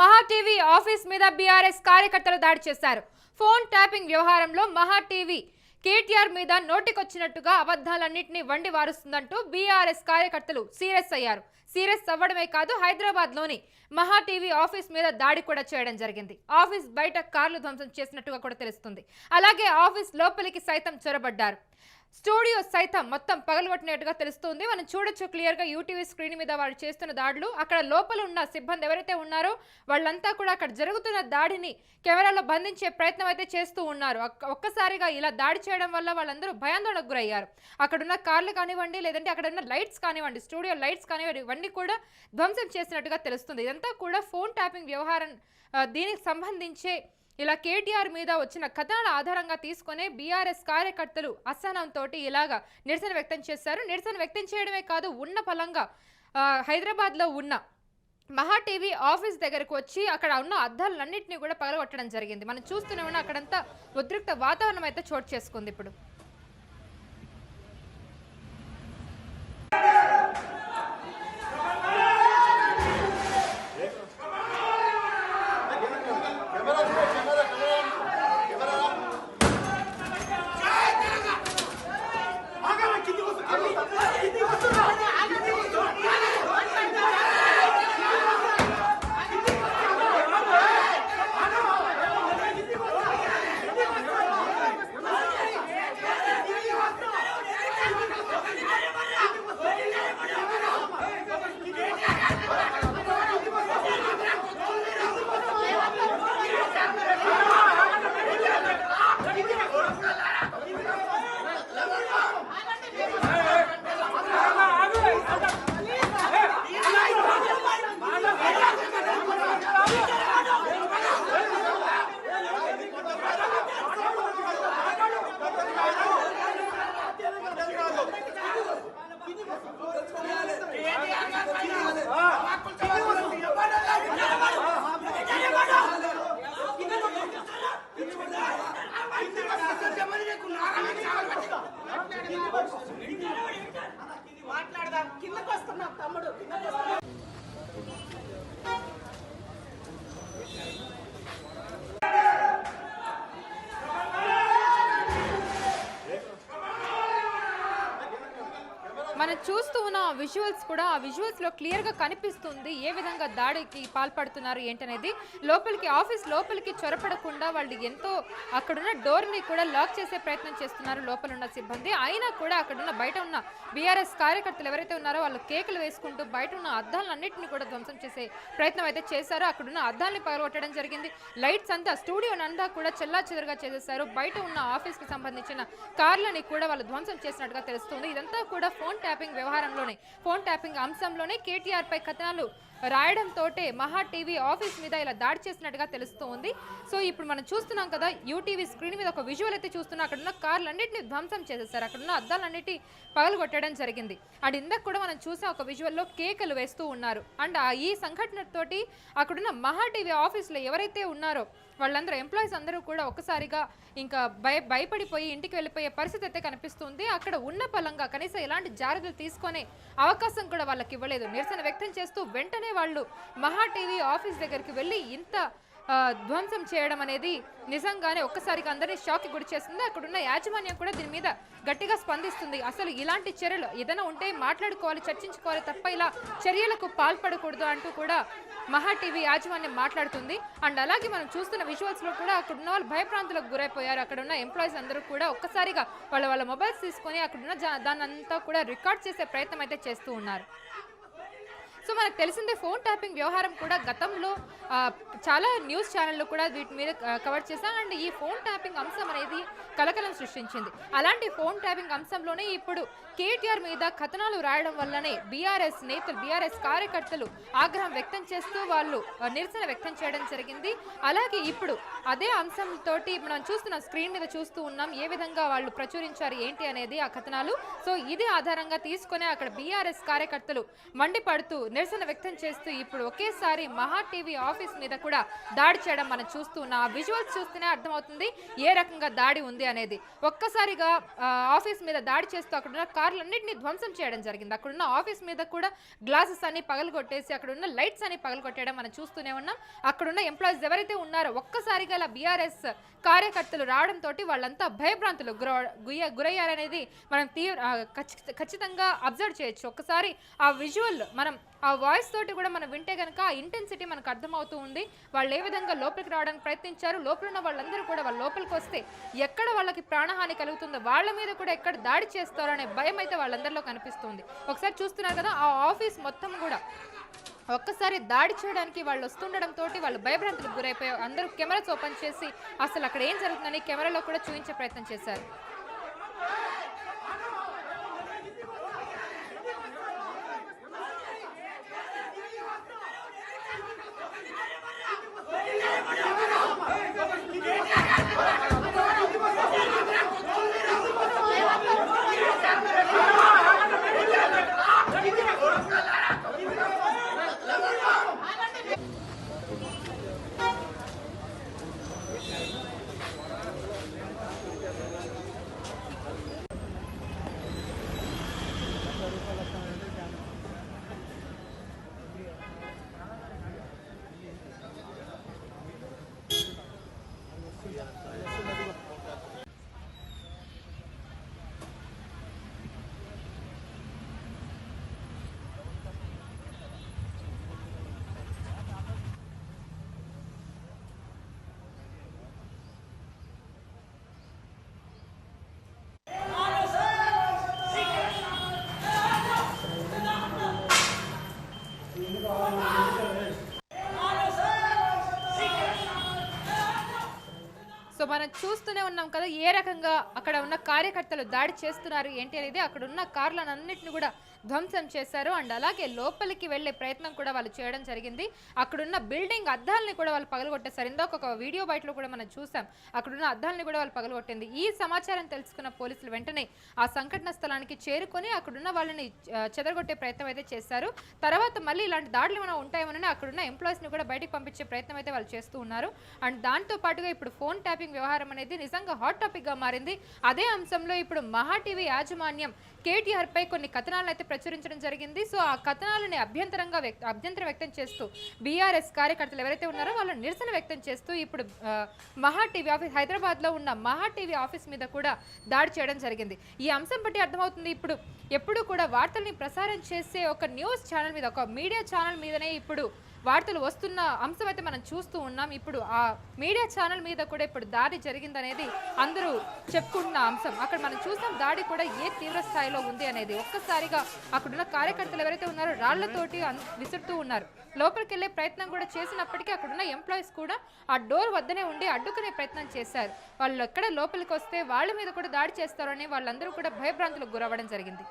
మహా TV office మీద BRS కార్యకర్తలు దాడి చేశారు. ఫోన్ ట్యాపింగ్ వ్యవహారంలో మహా టీవీ కేటీఆర్ మీద నోటికొచ్చినట్టుగా అబద్ధాలన్నింటినీ వండి వారుస్తుందంటూ బీఆర్ఎస్ కార్యకర్తలు సీరియస్ అయ్యారు. సీరియస్ అవ్వడమే కాదు, హైదరాబాద్ లోని మహా టీవీ ఆఫీస్ మీద దాడి కూడా చేయడం జరిగింది. ఆఫీస్ బయట కార్లు ధ్వంసం చేసినట్టుగా కూడా తెలుస్తుంది. అలాగే ఆఫీస్ లోపలికి సైతం చొరబడ్డారు. స్టూడియో సైతం మొత్తం పగలగొట్టినట్టుగా తెలుస్తుంది. మనం చూడొచ్చు క్లియర్ గా యూటీవీ స్క్రీన్ మీద వాళ్ళు చేస్తున్న దాడులు. అక్కడ లోపల ఉన్న సిబ్బంది ఎవరైతే ఉన్నారో వాళ్ళంతా కూడా అక్కడ జరుగుతున్న దాడిని కెమెరాలో బంధించే ప్రయత్నం అయితే చేస్తూ ఉన్నారు. ఒక్కసారిగా ఇలా దాడి చేయడం వల్ల వాళ్ళందరూ భయాందోళనకు గురయ్యారు. అక్కడున్న కార్లు కానివ్వండి, లేదంటే అక్కడ ఉన్న లైట్స్ కానివ్వండి, స్టూడియో లైట్స్ కానివ్వండి, ఇవన్నీ కూడా ధ్వంసం చేసినట్టుగా తెలుస్తుంది. ఇదంతా కూడా ఫోన్ ట్యాపింగ్ వ్యవహారం. దీనికి సంబంధించే ఇలా కేటీఆర్ మీద వచ్చిన కథనాల ఆధారంగా తీసుకునే బీఆర్ఎస్ కార్యకర్తలు అసహనంతో ఇలాగా నిరసన వ్యక్తం చేశారు. నిరసన వ్యక్తం చేయడమే కాదు, ఉన్న ఫలంగా హైదరాబాద్లో ఉన్న మహా టీవీ ఆఫీస్ దగ్గరకు వచ్చి అక్కడ ఉన్న అద్దాలన్నింటినీ కూడా పగలగొట్టడం జరిగింది. మనం చూస్తూనే ఉన్న అక్కడంతా ఉద్రిక్త వాతావరణం అయితే చోటు చేసుకుంది. ఇప్పుడు మాట్లాడదాం. కిందకు వస్తున్నాం తమ్ముడు. మనం చూస్తూ ఉన్న విజువల్స్ కూడా, ఆ విజువల్స్ లో క్లియర్ గా కనిపిస్తుంది ఏ విధంగా దాడికి పాల్పడుతున్నారు ఏంటనేది. లోపలికి ఆఫీస్ లోపలికి చొరపడకుండా వాళ్ళు ఎంతో అక్కడున్న డోర్ ని కూడా లాక్ చేసే ప్రయత్నం చేస్తున్నారు లోపల ఉన్న సిబ్బంది. అయినా కూడా అక్కడున్న బయట ఉన్న బీఆర్ఎస్ కార్యకర్తలు ఎవరైతే ఉన్నారో వాళ్ళు కేకలు వేసుకుంటూ బయట ఉన్న అద్దాలన్నింటినీ కూడా ధ్వంసం చేసే ప్రయత్నం అయితే చేశారు. అక్కడున్న అద్దాలని పగలగొట్టడం జరిగింది. లైట్స్ అంతా స్టూడియోనంతా కూడా చెల్లా చెదరుగా చేసేశారు. బయట ఉన్న ఆఫీస్ కి సంబంధించిన కార్లని కూడా వాళ్ళు ధ్వంసం చేసినట్టుగా తెలుస్తుంది. ఇదంతా కూడా ఫోన్ ట్యాపింగ్ వ్యవహారంలోనే, ఫోన్ ట్యాపింగ్ అంశంలోనే కేటీఆర్ పై కథనాలు రాయడంతో మహా టీవీ ఆఫీస్ మీద ఇలా దాడి చేసినట్టుగా తెలుస్తూ ఉంది. సో ఇప్పుడు మనం చూస్తున్నాం కదా, యూటీవీ స్క్రీన్ మీద ఒక విజువల్ అయితే చూస్తున్నాం. అక్కడున్న కార్లన్నింటినీ ధ్వంసం చేసేసారు. అక్కడున్న అద్దాలన్నిటి పగలగొట్టడం జరిగింది. అండ్ ఇందాక కూడా మనం చూసాం ఒక విజువల్లో కేకలు వేస్తూ ఉన్నారు. అండ్ ఈ సంఘటనతోటి అక్కడున్న మహా టీవీ ఆఫీస్లో ఎవరైతే ఉన్నారో వాళ్ళందరూ ఎంప్లాయీస్ అందరూ కూడా ఒక్కసారిగా ఇంకా భయపడిపోయి ఇంటికి వెళ్ళిపోయే పరిస్థితి అయితే కనిపిస్తుంది. అక్కడ ఉన్న పలంగా కనీసం ఎలాంటి జాగ్రత్తలు తీసుకునే అవకాశం కూడా వాళ్ళకి ఇవ్వలేదు. నిరసన వ్యక్తం చేస్తూ వెంటనే వాళ్ళు మహా టీవీ ఆఫీస్ దగ్గరికి వెళ్ళి ఇంత ధ్వంసం చేయడం అనేది నిజంగానే ఒక్కసారిగా అందరినీ షాక్కి గురి చేస్తుంది. అక్కడున్న యాజమాన్యం కూడా దీని మీద గట్టిగా స్పందిస్తుంది. అసలు ఇలాంటి చర్యలు ఏదైనా ఉంటే మాట్లాడుకోవాలి, చర్చించుకోవాలి తప్ప ఇలా చర్యలకు పాల్పడకూడదు అంటూ కూడా మహా టీవీ యాజమాన్యం మాట్లాడుతుంది. అండ్ అలాగే మనం చూస్తున్న విజువల్స్ లో కూడా అక్కడున్న వాళ్ళు భయప్రాంతులకు గురైపోయారు. అక్కడున్న ఎంప్లాయీస్ అందరూ కూడా ఒక్కసారిగా వాళ్ళ మొబైల్స్ తీసుకొని అక్కడున్న దాన్ని అంతా కూడా రికార్డ్ చేసే ప్రయత్నం అయితే చేస్తూ ఉన్నారు. సో మనకు తెలిసిందే ఫోన్ ట్యాపింగ్ వ్యవహారం కూడా గతంలో చాలా న్యూస్ ఛానళ్ళు కూడా వీటి మీద కవర్ చేశాం. అండ్ ఈ ఫోన్ ట్యాపింగ్ అంశం అనేది కలకలం సృష్టించింది. అలాంటి ఫోన్ ట్యాపింగ్ అంశంలోనే ఇప్పుడు కేటీఆర్ మీద కథనాలు రాయడం వల్లనే బీఆర్ఎస్ నేతలు, బీఆర్ఎస్ కార్యకర్తలు ఆగ్రహం వ్యక్తం చేస్తూ వాళ్ళు నిరసన వ్యక్తం చేయడం జరిగింది. అలాగే ఇప్పుడు అదే అంశంతో మనం చూస్తున్న స్క్రీన్ మీద చూస్తూ ఉన్నాం ఏ విధంగా వాళ్ళు ప్రచురించారు ఏంటి అనేది ఆ కథనాలు. సో ఇది ఆధారంగా తీసుకునే అక్కడ బీఆర్ఎస్ కార్యకర్తలు మండిపడుతూ నిరసన వ్యక్తం చేస్తూ ఇప్పుడు ఒకేసారి మహా టీవీ ఆఫీస్ మీద కూడా దాడి చేయడం మనం చూస్తూ ఉన్నాం. ఆ విజువల్స్ చూస్తేనే అర్థమవుతుంది ఏ రకంగా దాడి ఉంది అనేది. ఒక్కసారిగా ఆఫీస్ మీద దాడి చేస్తూ అక్కడున్న కార్లన్నింటినీ ధ్వంసం చేయడం జరిగింది. అక్కడున్న ఆఫీస్ మీద కూడా గ్లాసెస్ అన్ని పగలగొట్టేసి అక్కడున్న లైట్స్ అన్ని పగలగొట్టడం మనం చూస్తూనే ఉన్నాం. అక్కడున్న ఎంప్లాయీస్ ఎవరైతే ఉన్నారో ఒక్కసారిగా ఇలా బీఆర్ఎస్ కార్యకర్తలు రావడంతో వాళ్ళంతా భయభ్రాంతులు గురయ్యారనేది మనం ఖచ్చితంగా అబ్జర్వ్ చేయొచ్చు. ఒక్కసారి ఆ విజువల్ మనం ఆ వాయిస్ తోటి కూడా మనం వింటే కనుక ఆ ఇంటెన్సిటీ మనకు అర్థమవుతూ ఉంది. వాళ్ళు ఏ విధంగా లోపలికి రావడానికి ప్రయత్నించారు, లోపల ఉన్న వాళ్ళందరూ కూడా వాళ్ళ లోపలికి వస్తే ఎక్కడ వాళ్ళకి ప్రాణహాని కలుగుతుందో, వాళ్ళ మీద కూడా ఎక్కడ దాడి చేస్తారో అనే భయం అయితే వాళ్ళందరిలో కనిపిస్తుంది. ఒకసారి చూస్తున్నారు కదా ఆ ఆఫీస్ మొత్తం కూడా ఒక్కసారి దాడి చేయడానికి వాళ్ళు వస్తుండడంతో వాళ్ళు భయభ్రాంతులకు గురైపోయారు. అందరూ కెమెరాస్ ఓపెన్ చేసి అసలు అక్కడ ఏం జరుగుతుందని కెమెరాలో కూడా చూపించే ప్రయత్నం చేశారు. సో మనం చూస్తూనే ఉన్నాం కదా ఏ రకంగా అక్కడ ఉన్న కార్యకర్తలు దాడి చేస్తున్నారు ఏంటి అనేది. అక్కడ ఉన్న కార్లన్నింటిని కూడా ధ్వంసం చేశారు. అండ్ అలాగే లోపలికి వెళ్లే ప్రయత్నం కూడా వాళ్ళు చేయడం జరిగింది. అక్కడున్న బిల్డింగ్ అద్దాలని కూడా వాళ్ళు పగలగొట్టేశారు. ఇందాక ఒక వీడియో బయటలో కూడా మనం చూసాం. అక్కడున్న అద్దాలని కూడా వాళ్ళు పగలగొట్టింది. ఈ సమాచారం తెలుసుకున్న పోలీసులు వెంటనే ఆ సంఘటన స్థలానికి చేరుకొని అక్కడున్న వాళ్ళని చెదరగొట్టే ప్రయత్నం అయితే చేశారు. తర్వాత మళ్ళీ ఇలాంటి దాడులు ఏమైనా ఉంటాయేమోనని అక్కడున్న ఎంప్లాయీస్ని కూడా బయటకు పంపించే ప్రయత్నం అయితే వాళ్ళు చేస్తూ ఉన్నారు. అండ్ దాంతో పాటుగా ఇప్పుడు ఫోన్ ట్యాపింగ్ వ్యవహారం అనేది నిజంగా హాట్ టాపిక్ గా మారింది. అదే అంశంలో ఇప్పుడు మహా టీవీ యాజమాన్యం కేటీఆర్ పై కొన్ని కథనాలను అయితే ప్రచురించడం జరిగింది. సో ఆ కథనాలని అభ్యంతరం వ్యక్తం చేస్తూ బీఆర్ఎస్ కార్యకర్తలు ఎవరైతే ఉన్నారో వాళ్ళు నిరసన వ్యక్తం చేస్తూ ఇప్పుడు మహా టీవీ ఆఫీస్ హైదరాబాద్ లో ఉన్న మహా టీవీ ఆఫీస్ మీద కూడా దాడి చేయడం జరిగింది. ఈ అంశం బట్టి అర్థమవుతుంది ఇప్పుడు ఎప్పుడు కూడా వార్తల్ని ప్రసారం చేసే ఒక న్యూస్ ఛానల్ మీద, ఒక మీడియా ఛానల్ మీదనే ఇప్పుడు వార్తలు వస్తున్న అంశం అయితే మనం చూస్తూ ఉన్నాం. ఇప్పుడు ఆ మీడియా ఛానల్ మీద కూడా ఇప్పుడు దాడి జరిగిందనేది అందరూ చెప్పుకుంటున్న అంశం. అక్కడ మనం చూసాం దాడి కూడా ఏ తీవ్ర స్థాయిలో ఉంది అనేది. ఒక్కసారిగా అక్కడున్న కార్యకర్తలు ఎవరైతే ఉన్నారో రాళ్లతోటి విసురుతూ ఉన్నారు. లోపలికి వెళ్ళే ప్రయత్నం కూడా చేసినప్పటికీ అక్కడున్న ఎంప్లాయీస్ కూడా ఆ డోర్ వద్దనే ఉండి అడ్డుకునే ప్రయత్నం చేశారు. వాళ్ళు ఎక్కడ లోపలికి వస్తే వాళ్ళ మీద కూడా దాడి చేస్తారని వాళ్ళందరూ కూడా భయభ్రాంతులకు గురవ్వడం జరిగింది.